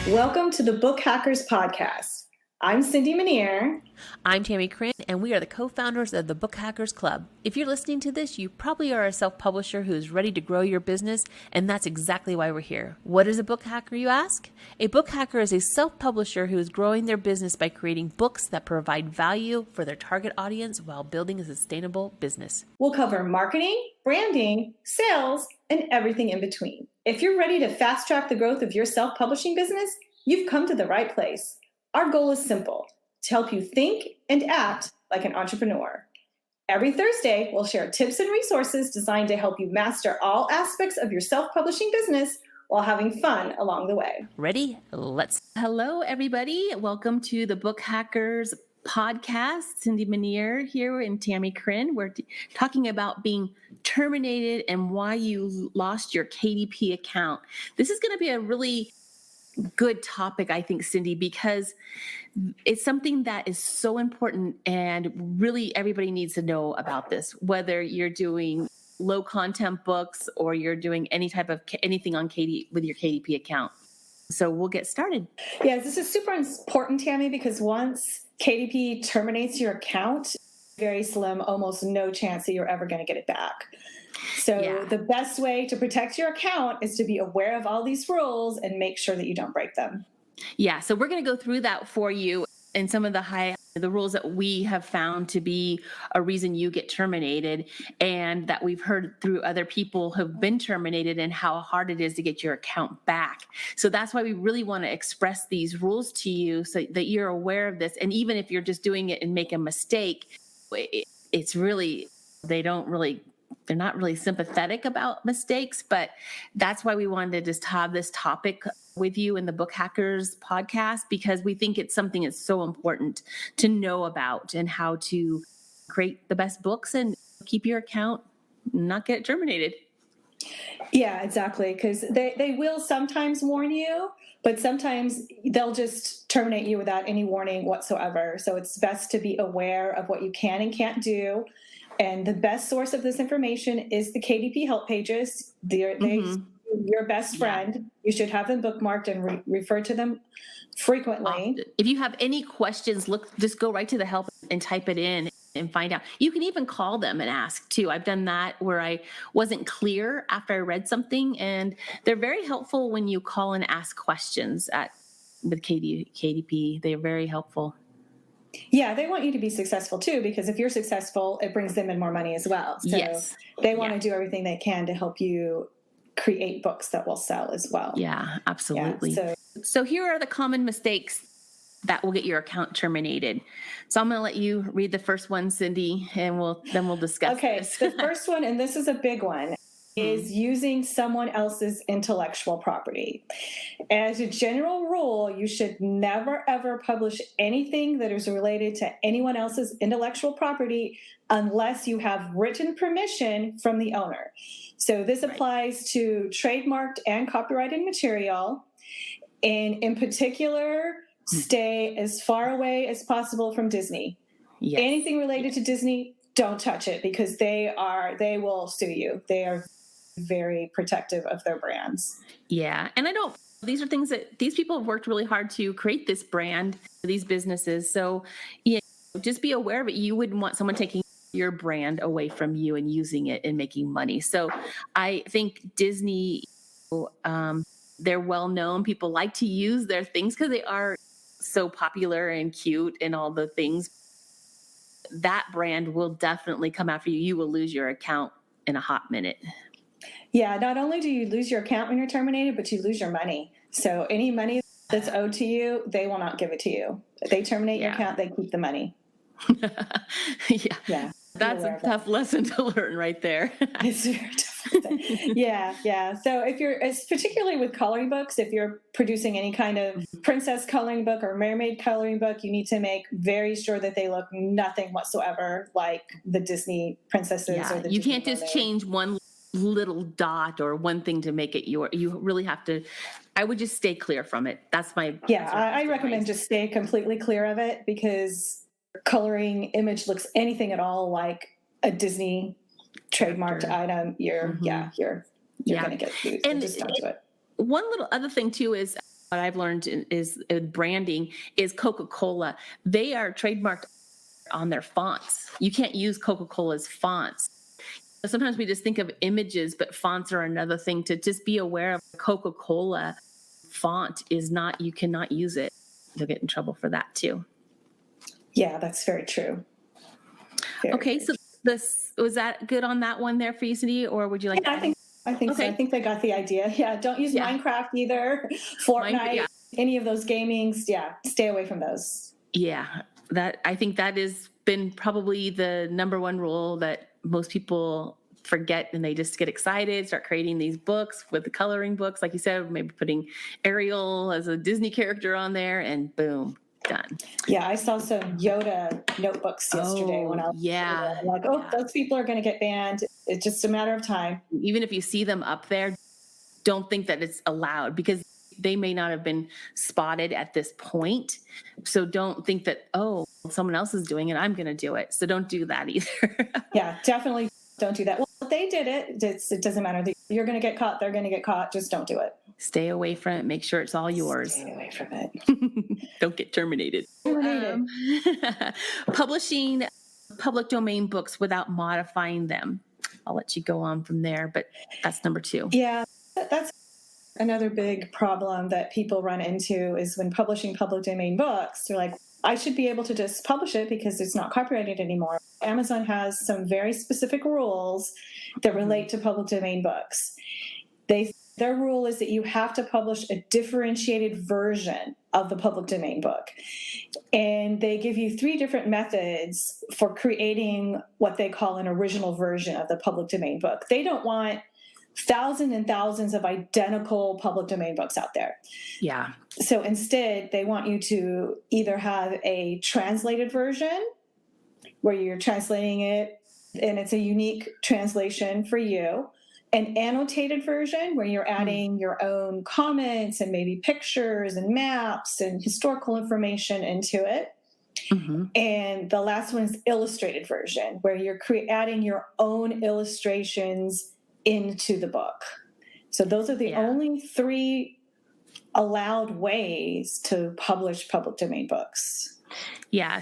Welcome to the Book Hackers Podcast. I'm Cindy Minear. I'm Tammie Chrin, and we are the co-founders of the Book Hackers Club. If you're listening to this, you probably are a self-publisher who's ready to grow your business, and that's exactly why we're here. What is a book hacker, you ask? A book hacker is a self-publisher who is growing their business by creating books that provide value for their target audience while building a sustainable business. We'll cover marketing, branding, sales, and everything in between. If you're ready to fast-track the growth of your self-publishing business, you've come to the right place. Our goal is simple: to help you think and act like an entrepreneur. Every Thursday, we'll share tips and resources designed to help you master all aspects of your self-publishing business while having fun along the way. Ready? Hello, everybody. Welcome to the Book Hackers Podcast. Cindy Minear here and Tammie Chrin. We're talking about being terminated and why you lost your KDP account. This is going to be a really good topic, I think, Cindy, because it's something that is so important and really everybody needs to know about this, whether you're doing low content books or you're doing any type of anything on with your KDP account. So we'll get started. Yeah, this is super important, Tammie, because once KDP terminates your account, very slim, almost no chance that you're ever going to get it back. So The best way to protect your account is to be aware of all these rules and make sure that you don't break them. Yeah, so we're going to go through that for you and some of the rules that we have found to be a reason you get terminated and that we've heard through other people who've been terminated and how hard it is to get your account back. So that's why we really want to express these rules to you so that you're aware of this. And even if you're just doing it and make a mistake, it's really, they're not really sympathetic about mistakes, but that's why we wanted to just have this topic with you in the Book Hackers podcast, because we think it's something that's so important to know about and how to create the best books and keep your account, not get terminated. Yeah, exactly. Because they will sometimes warn you, but sometimes they'll just terminate you without any warning whatsoever. So it's best to be aware of what you can and can't do. And the best source of this information is the Kdp Help Pages. They're your best friend. Yeah. You should have them bookmarked and refer to them frequently. If you have any questions, just go right to the help and type it in and find out. You can even call them and ask too. I've done that where I wasn't clear after I read something, and they're very helpful when you call and ask questions with Kdp. They're very helpful. Yeah, they want you to be successful too, because if you're successful, it brings them in more money as well. So yes. They want to do everything they can to help you create books that will sell as well. Yeah, absolutely. Yeah, so here are the common mistakes that will get your account terminated. So I'm going to let you read the first one, Cindy, and then we'll discuss this. The first one, and this is a big one, is using someone else's intellectual property. As a general rule, you should never, ever publish anything that is related to anyone else's intellectual property unless you have written permission from the owner. So this applies to trademarked and copyrighted material. And in particular, stay as far away as possible from Disney. Yes. Anything related to Disney, don't touch it, because they will sue you. They are very protective of their brands. Yeah. And these are things that these people have worked really hard to create this brand, these businesses. So just be aware of it. You wouldn't want someone taking your brand away from you and using it and making money. So I think Disney, they're well known. People like to use their things because they are so popular and cute and all the things. That brand will definitely come after you. You will lose your account in a hot minute. Yeah, not only do you lose your account when you're terminated, but you lose your money. So any money that's owed to you, they will not give it to you. If they terminate your account, they keep the money. Yeah. That's a tough lesson to learn right there. It's very tough. Yeah. So it's particularly with coloring books, if you're producing any kind of princess coloring book or mermaid coloring book, you need to make very sure that they look nothing whatsoever like the Disney princesses. Yeah. Or the You Disney can't just change one little dot or one thing to make it you really have to. I would just stay clear from it. I recommend just stay completely clear of it, because coloring image looks anything at all like a Disney trademarked item, you're going to get sued. So just don't do it. One little other thing too is what I've learned is branding is Coca-Cola. They are trademarked on their fonts. You can't use Coca-Cola's fonts. Sometimes we just think of images, but fonts are another thing to just be aware of. Coca-Cola font is not, you cannot use it. You'll get in trouble for that too. Yeah, that's very true. Okay, so this was that good on that one there for you, Cindy, or would you like? Yeah, I think so. I think they got the idea. Yeah, don't use Minecraft either, Fortnite, any of those gamings. Yeah, stay away from those. Yeah, that I think that has been probably the number one rule that most people forget, and they just get excited, start creating these books with the coloring books, like you said, maybe putting Ariel as a Disney character on there, and boom, done. Yeah, I saw some Yoda notebooks yesterday when I was I'm like, those people are going to get banned. It's just a matter of time. Even if you see them up there, don't think that it's allowed, because they may not have been spotted at this point. So don't think that, oh, someone else is doing it, I'm going to do it. So don't do that either. Yeah, definitely don't do that. Well, if they did it, it doesn't matter. You're going to get caught. They're going to get caught. Just don't do it. Stay away from it. Make sure it's all yours. Stay away from it. Don't get terminated. Publishing public domain books without modifying them. I'll let you go on from there, but that's number 2. Yeah, that's another big problem that people run into is when publishing public domain books. They're like, I should be able to just publish it because it's not copyrighted anymore. Amazon has some very specific rules that relate to public domain books. Their rule is that you have to publish a differentiated version of the public domain book. And they give you 3 different methods for creating what they call an original version of the public domain book. They don't want thousands and thousands of identical public domain books out there. Yeah. So instead, they want you to either have a translated version where you're translating it and it's a unique translation for you, an annotated version where you're adding your own comments and maybe pictures and maps and historical information into it. Mm-hmm. And the last one is illustrated version where you're adding your own illustrations into the book. So those are the only 3 allowed ways to publish public domain books. Yeah.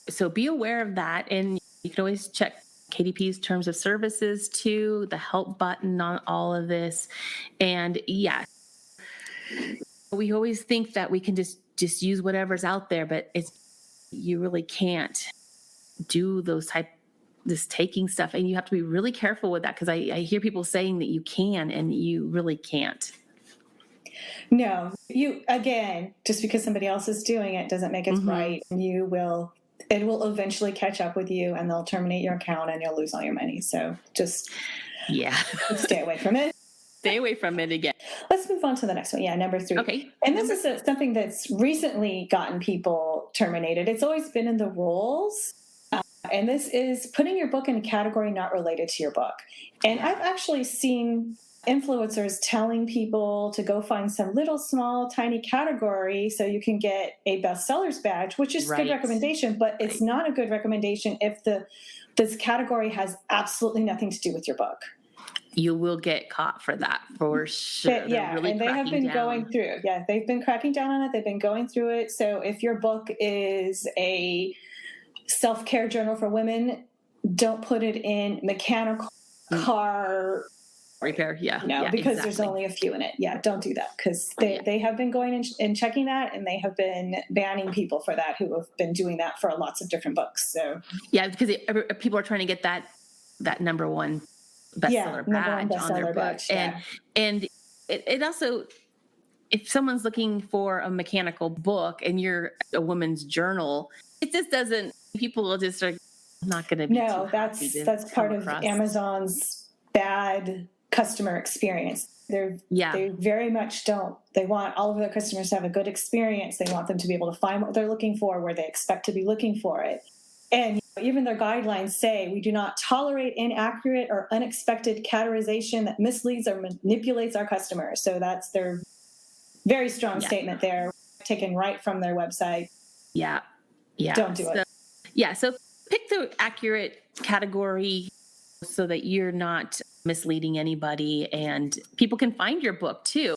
So be aware of that. And you can always check KDP's terms of services too, the help button on all of this. And we always think that we can just use whatever's out there, but you really can't do this taking stuff, and you have to be really careful with that, because I hear people saying that you can, and you really can't. No, just because somebody else is doing it doesn't make it right. It will eventually catch up with you, and they'll terminate your account, and you'll lose all your money. So just stay away from it. Stay away from it again. Let's move on to the next one. Yeah, number 3. Okay. And this is something that's recently gotten people terminated. It's always been in the rules. And this is putting your book in a category not related to your book. And I've actually seen influencers telling people to go find some little small tiny category so you can get a bestsellers badge, which is a good recommendation, but it's not a good recommendation if this category has absolutely nothing to do with your book. You will get caught for that, for sure. Really, and they have been going through. Yeah, they've been cracking down on it. They've been going through it. So if your book is a self-care journal for women, don't put it in mechanical car repair. Because there's only a few in it. Yeah, don't do that, because they have been going and checking that, and they have been banning people for that who have been doing that for lots of different books. So because people are trying to get that number 1 bestseller badge on their book. And it also, if someone's looking for a mechanical book and you're a woman's journal, it just doesn't, people just are not going to be that's part of Amazon's bad customer experience. They very much don't. They want all of their customers to have a good experience. They want them to be able to find what they're looking for, where they expect to be looking for it. And even their guidelines say we do not tolerate inaccurate or unexpected categorization that misleads or manipulates our customers. So that's their very strong statement there, taken right from their website. Yeah. Don't do it. So pick the accurate category so that you're not misleading anybody, and people can find your book too.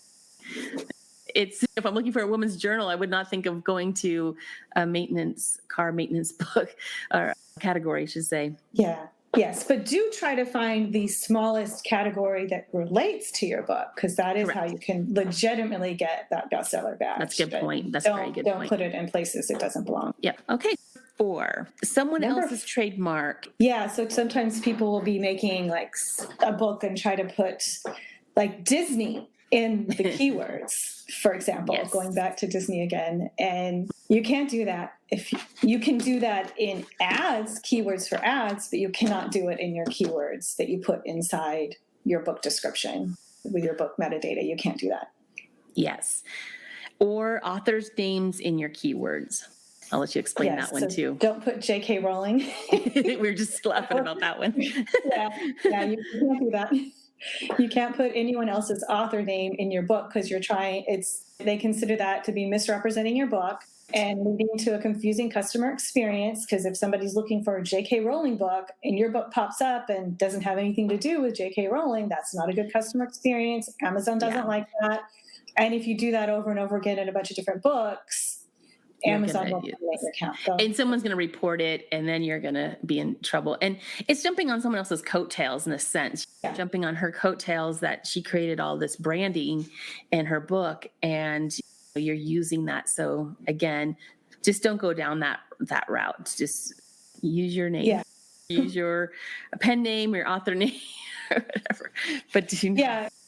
it's, if I'm looking for a woman's journal, I would not think of going to a car maintenance book or category, I should say. Yeah. Yes, but do try to find the smallest category that relates to your book, because that is how you can legitimately get that bestseller badge. That's a good point. That's a very good point. Don't put it in places it doesn't belong. Yeah. Okay. 4, someone else's trademark. Yeah, so sometimes people will be making like a book and try to put like Disney in the keywords, for example, going back to Disney again. And you can't do that. If you can do that in ads, keywords for ads, but you cannot do it in your keywords that you put inside your book description with your book metadata. You can't do that. Yes. Or authors' names in your keywords. I'll let you explain that one too. Don't put J.K. Rowling. We were just laughing about that one. You can't do that. You can't put anyone else's author name in your book because they consider that to be misrepresenting your book and leading to a confusing customer experience, because if somebody's looking for a J.K. Rowling book and your book pops up and doesn't have anything to do with J.K. Rowling, that's not a good customer experience. Amazon doesn't like that. And if you do that over and over again in a bunch of different books, Amazon will make your account. And someone's going to report it, and then you're going to be in trouble. And it's jumping on someone else's coattails in a sense. Jumping on her coattails that she created all this branding in her book, and you're using that. So again, just don't go down that route. Just use your name. Yeah. Use your pen name, your author name, or whatever. But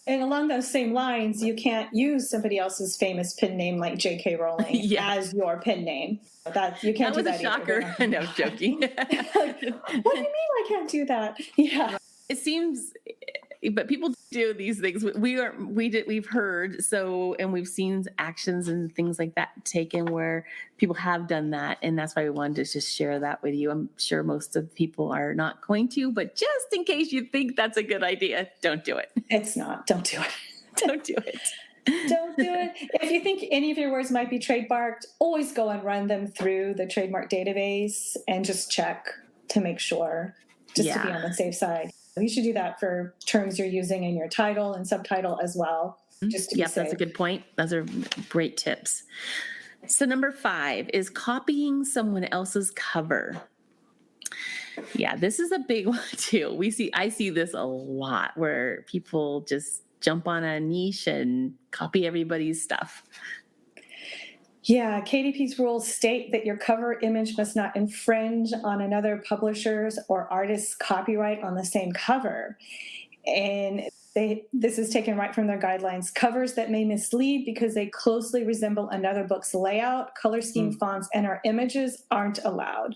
and along those same lines, you can't use somebody else's famous pen name like J.K. Rowling as your pen name. You can't do that. That was a shocker. No, joking. What do you mean I can't do that? Yeah. It seems, but people do these things. We've heard and we've seen actions and things like that taken where people have done that, and that's why we wanted to just share that with you. I'm sure most of the people are not going to, but just in case you think that's a good idea, don't do it. It's not. Don't do it. Don't do it. Don't do it. If you think any of your words might be trademarked, always go and run them through the trademark database and just check to make sure, just to be on the safe side. You should do that for terms you're using in your title and subtitle as well. Just to be safe. That's a good point. Those are great tips. So number 5 is copying someone else's cover. Yeah, this is a big one too. I see this a lot where people just jump on a niche and copy everybody's stuff. Yeah, KDP's rules state that your cover image must not infringe on another publisher's or artist's copyright on the same cover. And this is taken right from their guidelines. Covers that may mislead because they closely resemble another book's layout, color scheme, fonts, and our images aren't allowed.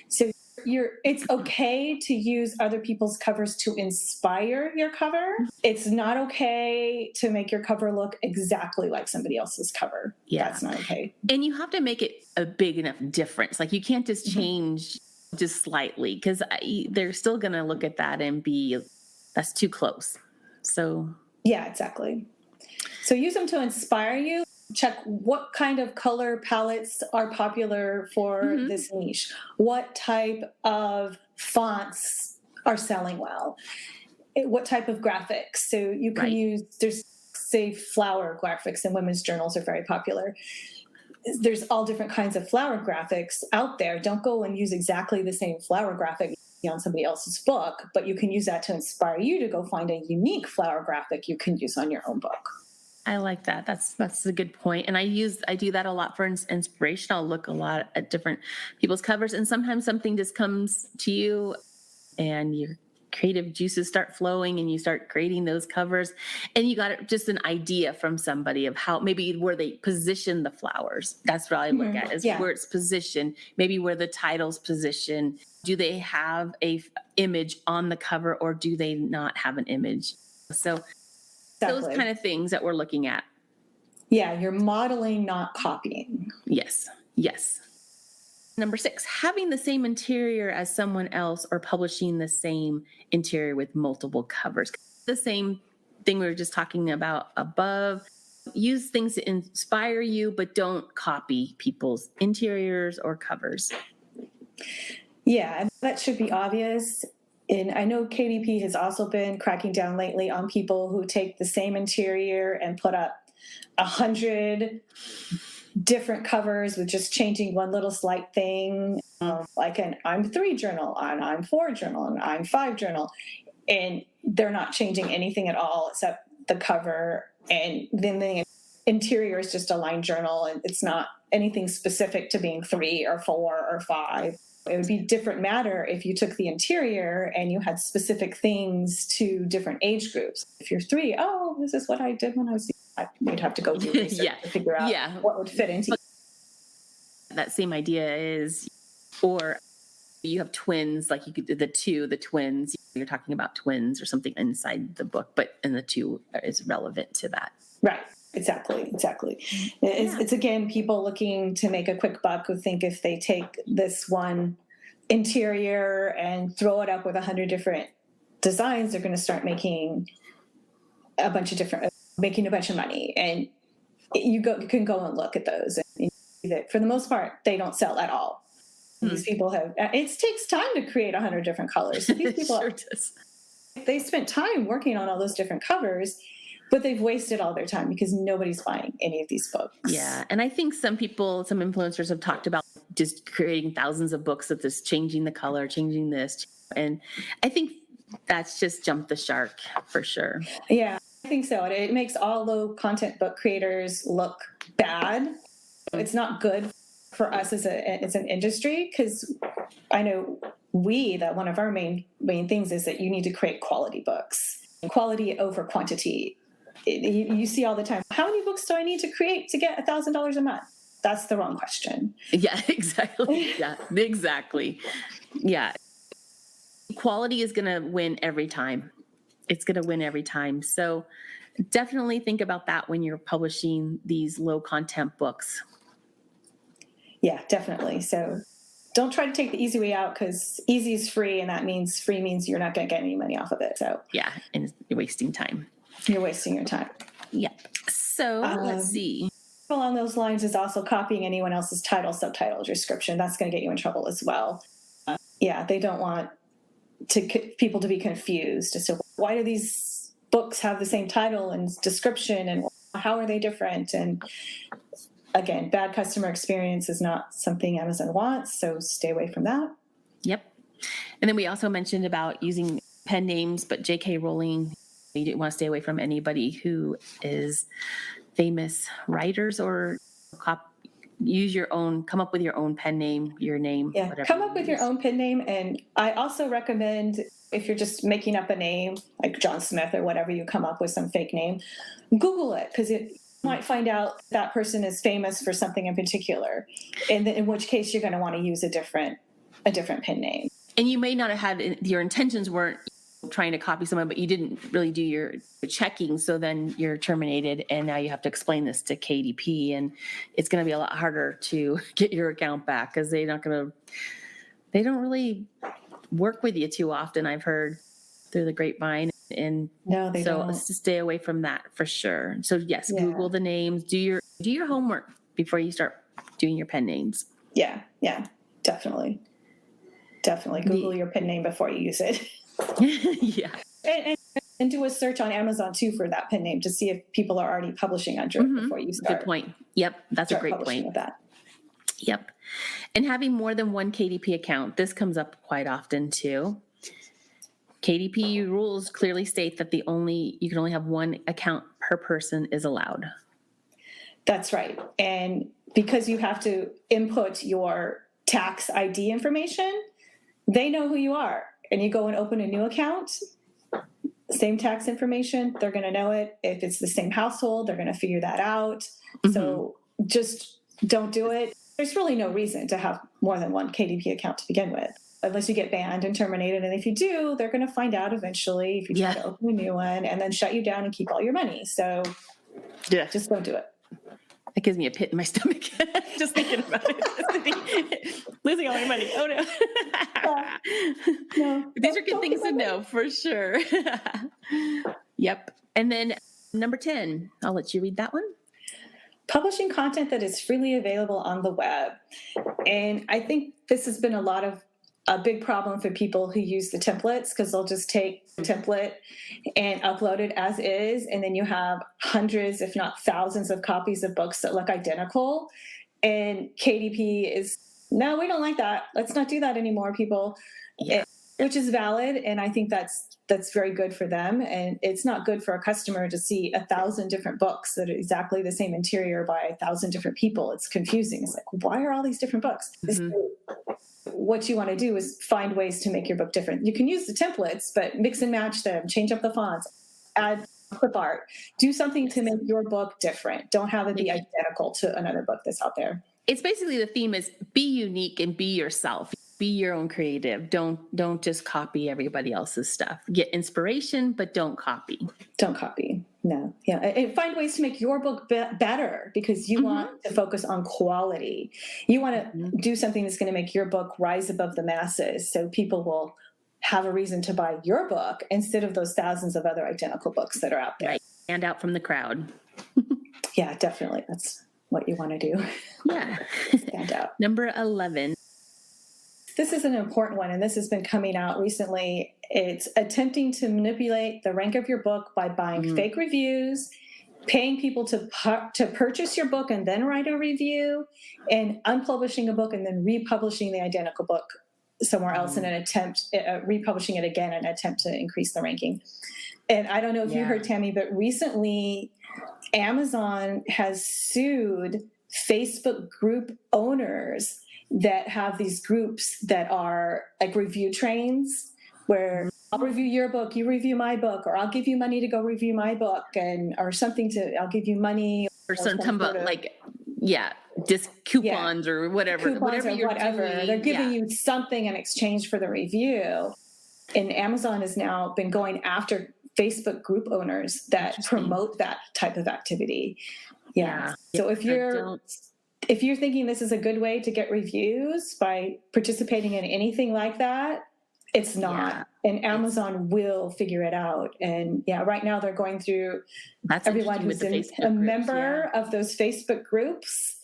So it's okay to use other people's covers to inspire your cover. It's not okay to make your cover look exactly like somebody else's cover. Yeah. That's not okay. And you have to make it a big enough difference. Like you can't just change just slightly, because they're still going to look at that and be, that's too close. So yeah, exactly. So use them to inspire you. Check what kind of color palettes are popular for this niche. What type of fonts are selling well? What type of graphics? So you can use, say flower graphics in women's journals are very popular. There's all different kinds of flower graphics out there. Don't go and use exactly the same flower graphic on somebody else's book, but you can use that to inspire you to go find a unique flower graphic you can use on your own book. I like that. That's a good point. And I do that a lot for inspiration. I'll look a lot at different people's covers, and sometimes something just comes to you and your creative juices start flowing and you start creating those covers, and you got just an idea from somebody of how maybe where they position the flowers. That's what I look at, is where it's positioned, maybe where the title's positioned. Do they have a image on the cover or do they not have an image? So those kind of things that we're looking at. Yeah, you're modeling, not copying. Yes. Number 6, having the same interior as someone else or publishing the same interior with multiple covers. The same thing we were just talking about above. Use things to inspire you, but don't copy people's interiors or covers. Yeah, that should be obvious. And I know KDP has also been cracking down lately on people who take the same interior and put up 100 different covers with just changing one little slight thing, like an I'm 3 journal, an I'm 4 journal, an I'm 5 journal, and they're not changing anything at all except the cover, and then the interior is just a lined journal, and it's not anything specific to being 3 or 4 or 5. It would be different matter if you took the interior and you had specific things to different age groups. If you're 3, oh, this is what I did when I was, you'd have to go do research to figure out what would fit into. That same idea is, or you have twins, like you could do the twins, you're talking about twins or something inside the book, and the 2 is relevant to that. Right. Exactly. It's again, people looking to make a quick buck who think if they take this one interior and throw it up with 100 different designs, they're going to start making a bunch of money. And you can go and look at those, and see that for the most part, they don't sell at all. These people it takes time to create 100 different colors. So these people, sure does. They spent time working on all those different covers, but they've wasted all their time because nobody's buying any of these books. Yeah. And I think some influencers have talked about just creating thousands of books of this, changing the color, changing this. And I think that's just jumped the shark for sure. Yeah, I think so. It makes all low content book creators look bad. It's not good for us as an industry, because I know that one of our main things is that you need to create quality books, quality over quantity. You see all the time, how many books do I need to create to get $1,000 a month? That's the wrong question. Yeah, exactly. Yeah, exactly. Yeah. Quality is going to win every time. It's going to win every time. So definitely think about that when you're publishing these low content books. Yeah, definitely. So don't try to take the easy way out, because easy is free, and that means free means you're not going to get any money off of it. So yeah, and you're wasting time. You're wasting your time. Yep. So let's see. Along those lines is also copying anyone else's title, subtitle, description. That's going to get you in trouble as well. They don't want people to be confused as to why do these books have the same title and description, and how are they different? And again, bad customer experience is not something Amazon wants, so stay away from that. Yep. And then we also mentioned about using pen names, but J.K. Rowling, you didn't want to stay away from anybody who is famous writers, or come up with your own pen name, your name. Yeah, come up with your own pen name. And I also recommend, if you're just making up a name like John Smith or whatever, you come up with some fake name, Google it, because you might find out that person is famous for something in particular, and in which case you're going to want to use a different pen name. And you may not have had, your intentions weren't trying to copy someone, but you didn't really do your checking, so then you're terminated, and now you have to explain this to KDP, and it's going to be a lot harder to get your account back, because they don't really work with you too often, I've heard through the grapevine. And no, they don't. Let's just stay away from that for sure. So yes, Google the names, do your homework before you start doing your pen names. Yeah, definitely Google your pen name before you use it. Yeah. And do a search on Amazon too for that pen name to see if people are already publishing under it before you start. Good point. Yep. That's a great point. With that. Yep. And having more than one KDP account, this comes up quite often too. KDP rules clearly state that you can only have one account per person is allowed. That's right. And because you have to input your tax ID information, they know who you are. And you go and open a new account, same tax information, they're going to know it. If it's the same household, they're going to figure that out. Mm-hmm. So just don't do it. There's really no reason to have more than one KDP account to begin with, unless you get banned and terminated. And if you do, they're going to find out eventually if you try to open a new one, and then shut you down and keep all your money. So just don't do it. That gives me a pit in my stomach just thinking about it. Losing all my money. Oh no. No. These are good things to know for sure. Yep. And then number 10, I'll let you read that one. Publishing content that is freely available on the web. And I think this has been a lot of a big problem for people who use the templates, because they'll just take the template and upload it as is, and then you have hundreds, if not thousands, of copies of books that look identical. And KDP is, no, we don't like that. Let's not do that anymore, people. Yeah. Which is valid, and I think that's very good for them. And it's not good for a customer to see 1,000 different books that are exactly the same interior by 1,000 different people. It's confusing. It's like, why are all these different books? What you want to do is find ways to make your book different. You can use the templates, but mix and match them, change up the fonts, add clip art, do something to make your book different. Don't have it be identical to another book that's out there. It's basically, the theme is be unique and be yourself. Be your own creative. Don't just copy everybody else's stuff. Get inspiration, but don't copy. Don't copy. No. Yeah. And find ways to make your book better, because you want to focus on quality. You want to do something that's going to make your book rise above the masses, so people will have a reason to buy your book instead of those thousands of other identical books that are out there. Right. Stand out from the crowd. Yeah, definitely. That's what you want to do. Yeah. Stand out. Number 11. This is an important one, and this has been coming out recently. It's attempting to manipulate the rank of your book by buying fake reviews, paying people to purchase your book and then write a review, and unpublishing a book and then republishing the identical book somewhere else in an attempt, republishing it again in an attempt to increase the ranking. And I don't know if you heard, Tammie, but recently Amazon has sued Facebook group owners that have these groups that are like review trains, where I'll review your book, you review my book, or I'll give you money to go review my book, or something I'll give you money. Or some like, just coupons or whatever. Coupons or whatever. Doing. They're giving you something in exchange for the review. And Amazon has now been going after Facebook group owners that promote that type of activity. Yeah. So if you're thinking this is a good way to get reviews by participating in anything like that, it's not. And Amazon will figure it out. And right now they're going through everyone who's a member of those Facebook groups,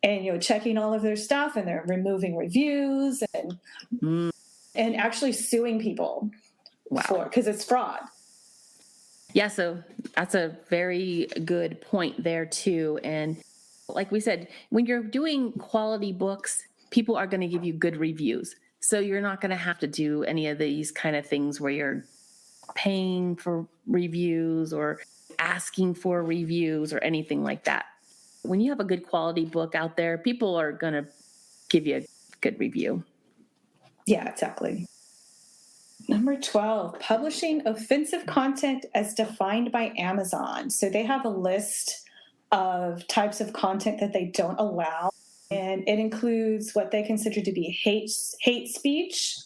and checking all of their stuff, and they're removing reviews and actually suing people because it's fraud. Yeah, so that's a very good point there too. And like we said, when you're doing quality books, people are going to give you good reviews. So you're not going to have to do any of these kind of things where you're paying for reviews or asking for reviews or anything like that. When you have a good quality book out there, people are going to give you a good review. Yeah, exactly. Number 12, publishing offensive content as defined by Amazon. So they have a list of types of content that they don't allow. And it includes what they consider to be hate speech,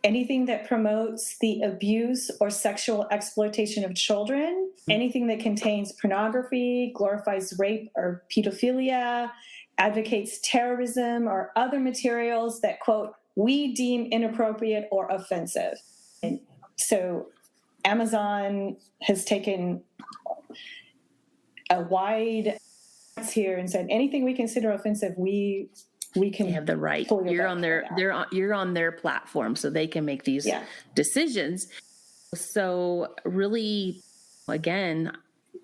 anything that promotes the abuse or sexual exploitation of children, anything that contains pornography, glorifies rape or pedophilia, advocates terrorism, or other materials that, quote, we deem inappropriate or offensive. And so Amazon has taken a wide here and said anything we consider offensive, we can have the right. You're on their platform, so they can make these decisions. So really, again,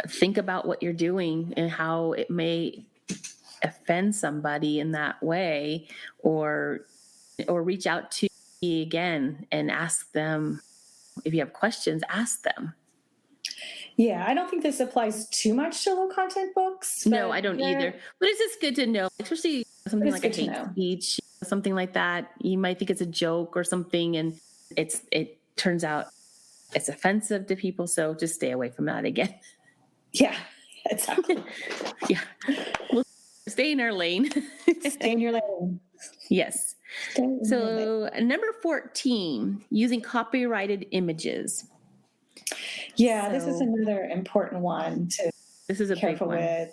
think about what you're doing and how it may offend somebody in that way, or reach out to me again and ask them if you have questions. Ask them. Yeah, I don't think this applies too much to low content books. No, I don't either. But it's just good to know, especially something like a hate speech, something like that. You might think it's a joke or something, and it turns out it's offensive to people. So just stay away from that again. Yeah, exactly. Yeah, we'll stay in our lane. Stay in your lane. Yes. So number 14, using copyrighted images. Yeah, this is another important one to be careful with.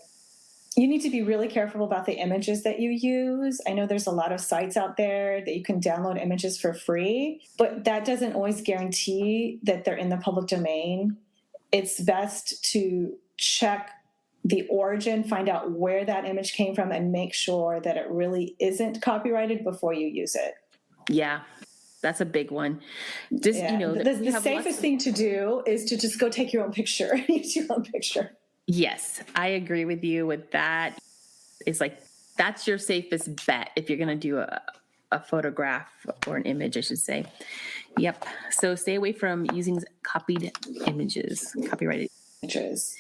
You need to be really careful about the images that you use. I know there's a lot of sites out there that you can download images for free, but that doesn't always guarantee that they're in the public domain. It's best to check the origin, find out where that image came from, and make sure that it really isn't copyrighted before you use it. Yeah. That's a big one. Just, Yeah. we The have safest thing to do is to just go take your own picture, use your own picture. Yes, I agree with you with that. It's like, that's your safest bet if you're going to do a photograph or an image, I should say. Yep. So stay away from using copied images, copyrighted Images.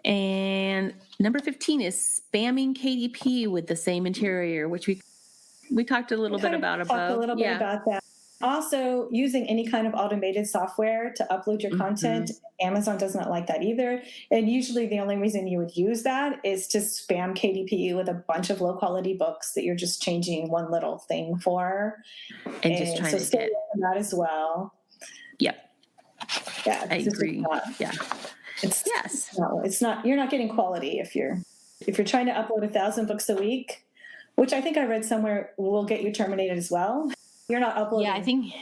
And number 15 is spamming KDP with the same interior, which we talked a little bit about above. Talked a little bit about that. Also, using any kind of automated software to upload your content, Amazon does not like that either. And usually the only reason you would use that is to spam KDP with a bunch of low quality books that you're just changing one little thing for. And just trying to get that as well. Yep. Yeah. I agree. It's not, you're not getting quality if you're trying to upload 1,000 books a week, which I think I read somewhere will get you terminated as well. You're not uploading. Yeah, I think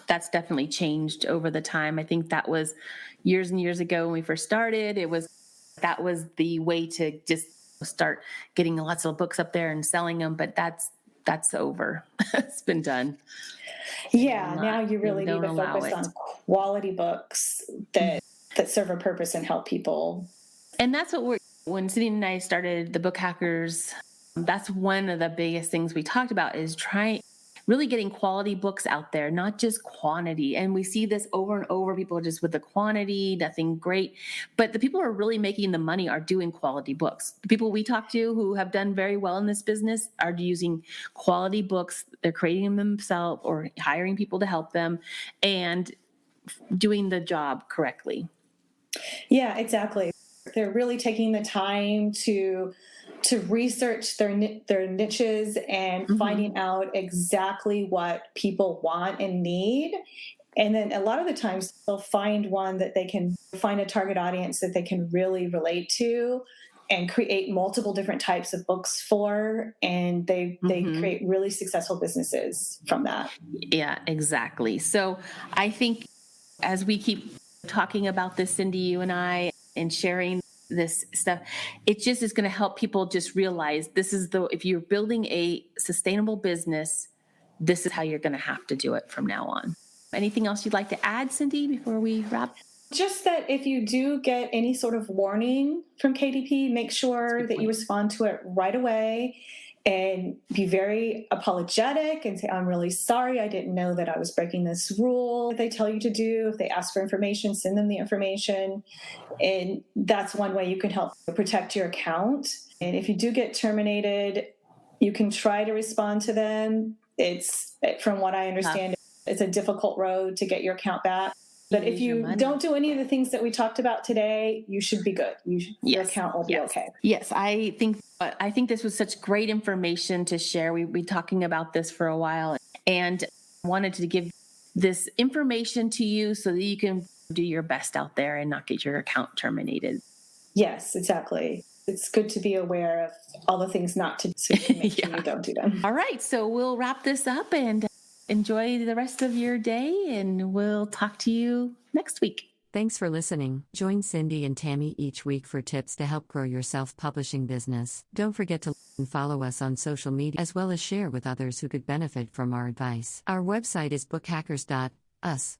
that's definitely changed over the time. I think that was years and years ago when we first started. That was the way to just start getting lots of books up there and selling them. But that's over. It's been done. Yeah, now you really need to focus on quality books that serve a purpose and help people. And that's when Cindy and I started the Book Hackers, that's one of the biggest things we talked about is really getting quality books out there, not just quantity. And we see this over and over. People are just with the quantity, nothing great. But the people who are really making the money are doing quality books. The people we talk to who have done very well in this business are using quality books. They're creating them themselves or hiring people to help them and doing the job correctly. Yeah, exactly. They're really taking the time to research their niches and finding out exactly what people want and need. And then a lot of the times they'll find one that they can find a target audience that they can really relate to and create multiple different types of books for. And they create really successful businesses from that. Yeah, exactly. So I think as we keep talking about this, Cindy, you and I, and sharing this stuff, it just is going to help people just realize if you're building a sustainable business, this is how you're going to have to do it from now on. Anything else you'd like to add, Cindy, before we wrap? Just that if you do get any sort of warning from KDP, make sure that you respond to it right away and be very apologetic and say, I'm really sorry. I didn't know that I was breaking this rule. If they tell you to do, if they ask for information, send them the information. And that's one way you can help protect your account. And if you do get terminated, you can try to respond to them. From what I understand, it's a difficult road to get your account back. But if you don't do any of the things that we talked about today, you should be good. Your account will be okay. Yes, I think this was such great information to share. We've been talking about this for a while and wanted to give this information to you so that you can do your best out there and not get your account terminated. Yes, exactly. It's good to be aware of all the things not to do so you can make sure you don't do them. All right, so we'll wrap this up and enjoy the rest of your day, and we'll talk to you next week. Thanks for listening. Join Cindy and Tammie each week for tips to help grow your self-publishing business. Don't forget to follow us on social media as well as share with others who could benefit from our advice. Our website is bookhackers.us.